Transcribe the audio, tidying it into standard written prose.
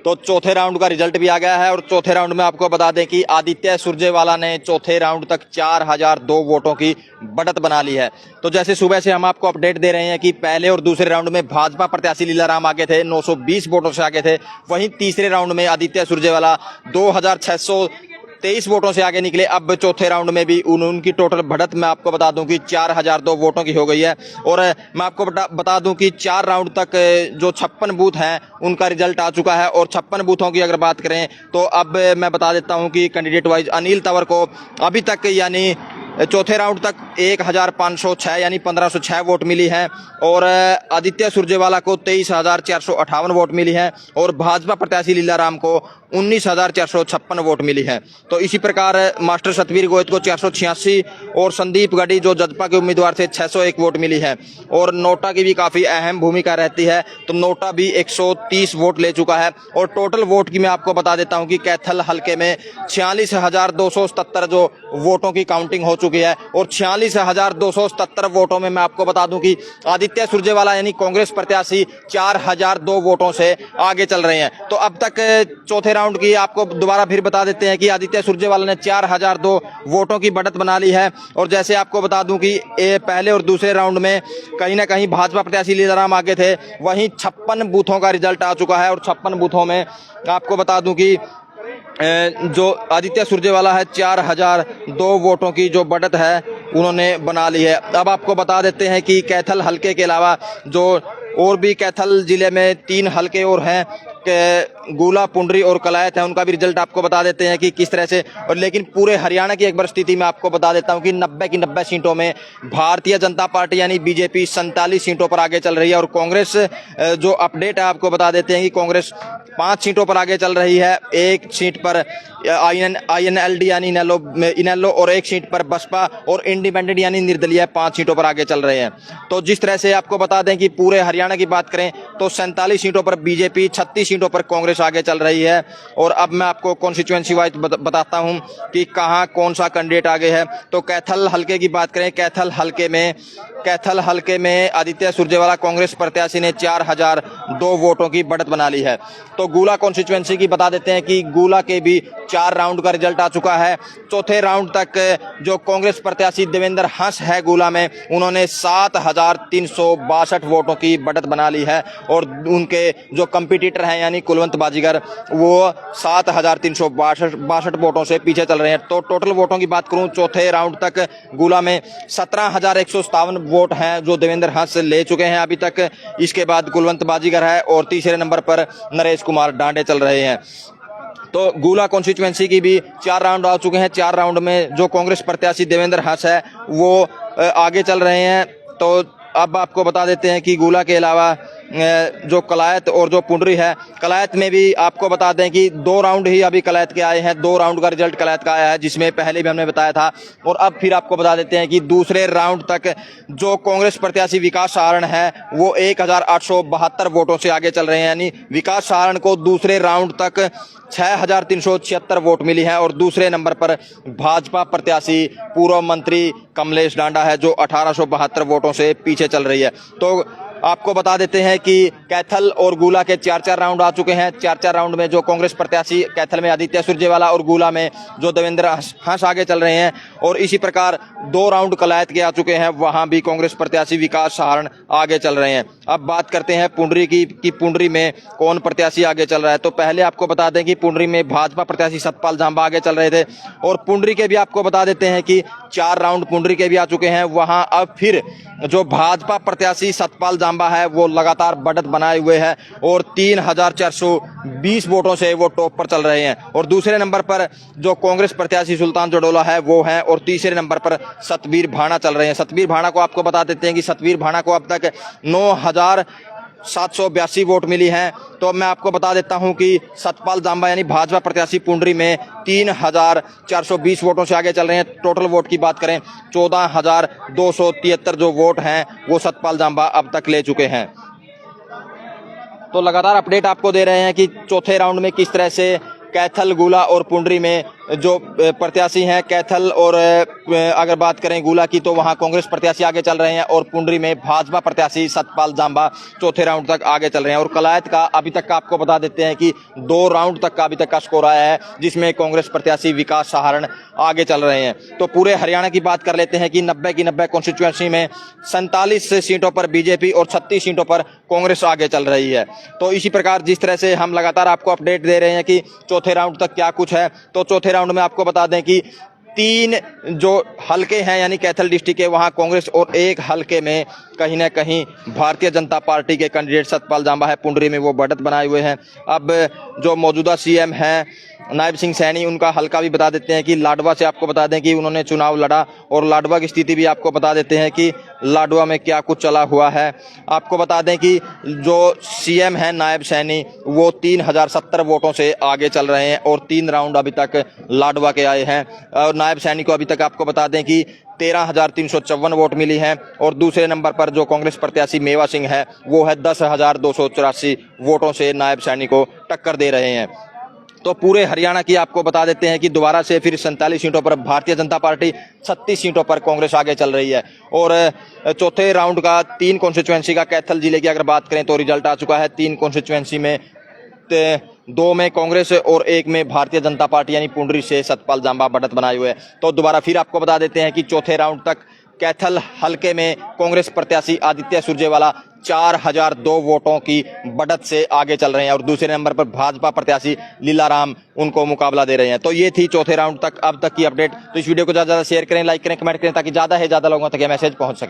तो चौथे राउंड का रिजल्ट भी आ गया है और चौथे राउंड में आपको बता दें कि आदित्य सुरजेवाला ने चौथे राउंड तक 4002 वोटों की बढ़त बना ली है। तो जैसे सुबह से हम आपको अपडेट दे रहे हैं कि पहले और दूसरे राउंड में भाजपा प्रत्याशी लीलाराम आगे थे, 920 वोटों से आगे थे। वहीं तीसरे राउंड में आदित्य सुरजेवाला 2623 वोटों से आगे निकले। अब चौथे राउंड में भी उनकी टोटल बढ़त मैं आपको बता दूं कि 4002 वोटों की हो गई है। और मैं आपको बता दूं कि 4 राउंड तक जो 56 बूथ हैं उनका रिजल्ट आ चुका है। और 56 बूथों की अगर बात करें तो अब मैं बता देता हूं कि कैंडिडेट वाइज अनिल तंवर को अभी तक यानी चौथे राउंड तक 1506 यानी 1506 वोट मिली है। और आदित्य सुरजेवाला को 23458 वोट मिली है। और भाजपा प्रत्याशी लीलाराम को 19456 वोट मिली है। तो इसी प्रकार मास्टर सतवीर गोयत को 486 और संदीप गढ़ी जो जजपा के उम्मीदवार थे 601 वोट मिली है। और नोटा की भी काफ़ी अहम भूमिका रहती है, तो नोटा भी 130 वोट ले चुका है। और टोटल वोट की मैं आपको बता देता हूं कि कैथल हल्के में 46277 जो वोटों की काउंटिंग हो चुकी है। और 46277 वोटों में मैं आपको बता दूं कि आदित्य सुरजेवाला यानी कांग्रेस प्रत्याशी 4002 वोटों से आगे चल रहे हैं। तो अब तक चौथे राउंड की आपको दोबारा फिर बता देते हैं कि आदित्य सुरजेवाला ने 4002 वोटों की बढ़त बना ली है। और जैसे आपको बता दूं कि पहले और दूसरे राउंड में कहीं ना कहीं भाजपा प्रत्याशी लीलाराम आगे थे। वहीं 56 बूथों का रिजल्ट आ चुका है। और 56 बूथों में आपको बता दूं कि जो आदित्य सुरजेवाला है 4002 वोटों की जो बढ़त है उन्होंने बना ली है। अब आपको बता देते हैं कि कैथल हल्के के अलावा जो और भी कैथल जिले में 3 हल्के और हैं, गूला, पुंडरी और कलायत है, उनका भी रिजल्ट आपको बता देते हैं कि किस तरह से। और लेकिन पूरे हरियाणा की एक बार स्थिति में आपको बता देता हूं कि 90 की 90 सीटों में भारतीय जनता पार्टी यानी बीजेपी 47 सीटों पर आगे चल रही है। और कांग्रेस जो अपडेट है आपको बता देते हैं कि कांग्रेस 5 सीटों पर आगे चल रही है। 1 सीट पर INLD यानी इनेलो और 1 सीट पर बसपा और इंडिपेंडेंट यानी निर्दलीय 5 सीटों पर आगे चल रहे हैं। तो जिस तरह से आपको बता दें कि पूरे हरियाणा की बात करें तो 47 सीटों पर बीजेपी, 36 सीटों पर कांग्रेस आगे चल रही है। और अब मैं आपको कॉन्स्टिट्यूएंसी वाइज बताता हूं कि कहां कौन सा कैंडिडेट आगे है। तो कैथल हल्के की बात करें, कैथल हल्के में आदित्य सुरजेवाला कांग्रेस प्रत्याशी ने 4002 वोटों की बढ़त बना ली है। तो गूला कॉन्स्टिट्यूएंसी की बता देते हैं कि गूला के भी 4 राउंड का रिजल्ट आ चुका है। चौथे राउंड तक जो कांग्रेस प्रत्याशी देवेंद्र हंस है गूला में, उन्होंने 7362 वोटों की बढ़त बना ली है। और उनके जो कंपटीटर हैं यानी कुलवंत बाजीगर वो 7362 वोटों से पीछे चल रहे हैं। तो टोटल वोटों की बात करूं चौथे राउंड तक गूला में 17157 वोट हैं जो देवेंद्र हंस ले चुके हैं अभी तक। इसके बाद कुलवंत बाजीगर है और तीसरे नंबर पर नरेश कुमार डांडे चल रहे हैं। तो गूला कॉन्स्टिट्यूएंसी की भी 4 राउंड आ चुके हैं। 4 राउंड में जो कांग्रेस प्रत्याशी देवेंद्र हंस है वो आगे चल रहे हैं। तो अब आपको बता देते हैं कि गूला के अलावा जो कलायत और जो पुंडरी है, कलायत में भी आपको बता दें कि 2 राउंड ही अभी कलायत के आए हैं। 2 राउंड का रिजल्ट कलायत का आया है, जिसमें पहले भी हमने बताया था। और अब फिर आपको बता देते हैं कि दूसरे राउंड तक जो कांग्रेस प्रत्याशी विकास सारण है वो 1872 वोटों से आगे चल रहे हैं। यानी विकास सारण को दूसरे राउंड तक 6376 वोट मिली है। और दूसरे नंबर पर भाजपा प्रत्याशी पूर्व मंत्री कमलेश डांडा है जो 1872 वोटों से पीछे चल रही है। तो आपको बता देते हैं कि कैथल और गूला के 4-4 राउंड आ चुके हैं। 4-4 राउंड में जो कांग्रेस प्रत्याशी कैथल में आदित्य सुरजेवाला और गूला में जो देवेंद्र हंस आगे चल रहे हैं। और इसी प्रकार 2 राउंड कलायत के आ चुके हैं, वहां भी कांग्रेस प्रत्याशी विकास सहारण आगे चल रहे हैं। अब बात करते हैं पुंडरी की कि पुंडरी में कौन प्रत्याशी आगे चल रहा है। तो पहले आपको बता दें कि पुंडरी में भाजपा प्रत्याशी सतपाल जांबा आगे चल रहे थे। और पुंडरी के भी आपको बता देते हैं कि 4 राउंड पुंडरी के भी आ चुके हैं। वहां अब फिर जो भाजपा प्रत्याशी सतपाल जांबा है वो लगातार बढ़त बनाए हुए है और 3420 वोटों से वो टॉप पर चल रहे हैं। और दूसरे नंबर पर जो कांग्रेस प्रत्याशी सुल्तान जडोला है वो है। और तीसरे नंबर पर सतवीर भाना चल रहे हैं। सतवीर भाना को आपको बता देते हैं कि सतवीर भाना को अब तक 9782 वोट मिली हैं। तो मैं आपको बता देता हूं कि सतपाल जांबा यानी भाजपा प्रत्याशी पुंडरी में 3420 वोटों से आगे चल रहे हैं। टोटल वोट की बात करें 14273 जो वोट हैं वो सतपाल जांबा अब तक ले चुके हैं। तो लगातार अपडेट आपको दे रहे हैं कि चौथे राउंड में किस तरह से कैथल, गूला और पुंडरी में जो प्रत्याशी हैं कैथल और अगर बात करें गुला की तो वहां कांग्रेस प्रत्याशी आगे चल रहे हैं और पुंडरी में भाजपा प्रत्याशी सतपाल जांबा चौथे राउंड तक आगे चल रहे हैं। और कलायत का अभी तक का आपको बता देते हैं कि 2 राउंड तक का अभी तक का स्कोर आया है, जिसमें कांग्रेस प्रत्याशी विकास सहारण आगे चल रहे हैं। तो पूरे हरियाणा की बात कर लेते हैं कि 90 की 90 कॉन्स्टिट्यूएंसी में 47 सीटों पर बीजेपी और 36 सीटों पर कांग्रेस आगे चल रही है। तो इसी प्रकार जिस तरह से हम लगातार आपको अपडेट दे रहे हैं कि चौथे राउंड तक क्या कुछ है, तो चौथे राउंड में आपको बता दें कि 3 जो हलके हैं यानी कैथल डिस्ट्रिक्ट के वहां कांग्रेस और 1 हलके में कहीं ना कहीं भारतीय जनता पार्टी के कैंडिडेट सतपाल जांबा है पुंडरी में, वो बढ़त बनाए हुए हैं। अब जो मौजूदा सीएम हैं नायब सिंह सैनी, उनका हलका भी बता देते हैं कि लाडवा से आपको बता दें कि उन्होंने चुनाव लड़ा और लाडवा की स्थिति भी आपको बता देते हैं कि लाडवा में क्या कुछ चला हुआ है। आपको बता दें कि जो सीएम हैं नायब सैनी वो 3070 वोटों से आगे चल रहे हैं और 3 राउंड अभी तक लाडवा के आए हैं। और नायब सैनी को अभी तक आपको बता दें कि 13,354 वोट मिली हैं और दूसरे नंबर पर जो कांग्रेस प्रत्याशी मेवा सिंह है वो है 10,284 वोटों से नायब सैनी को टक्कर दे रहे हैं। तो पूरे हरियाणा की आपको बता देते हैं कि दोबारा से फिर 47 सीटों पर भारतीय जनता पार्टी, 36 सीटों पर कांग्रेस आगे चल रही है। और चौथे राउंड का 3 कॉन्स्टिट्यूएंसी का कैथल जिले की अगर बात करें तो रिजल्ट आ चुका है। 3 कॉन्स्टिट्यूएंसी में 2 में कांग्रेस और 1 में भारतीय जनता पार्टी यानी पुंडरी से सतपाल जांबा बढ़त बनाए हुए। तो दोबारा फिर आपको बता देते हैं कि चौथे राउंड तक कैथल हलके में कांग्रेस प्रत्याशी आदित्य सुरजेवाला 4002 वोटों की बढ़त से आगे चल रहे हैं और दूसरे नंबर पर भाजपा प्रत्याशी लीलाराम उनको मुकाबला दे रहे हैं। तो ये थी चौथे राउंड तक अब तक की अपडेट। तो इस वीडियो को ज़्यादा से ज़्यादा शेयर करें, लाइक करें, कमेंट करें ताकि ज़्यादा से ज़्यादा लोगों तक ये मैसेज पहुंच सके।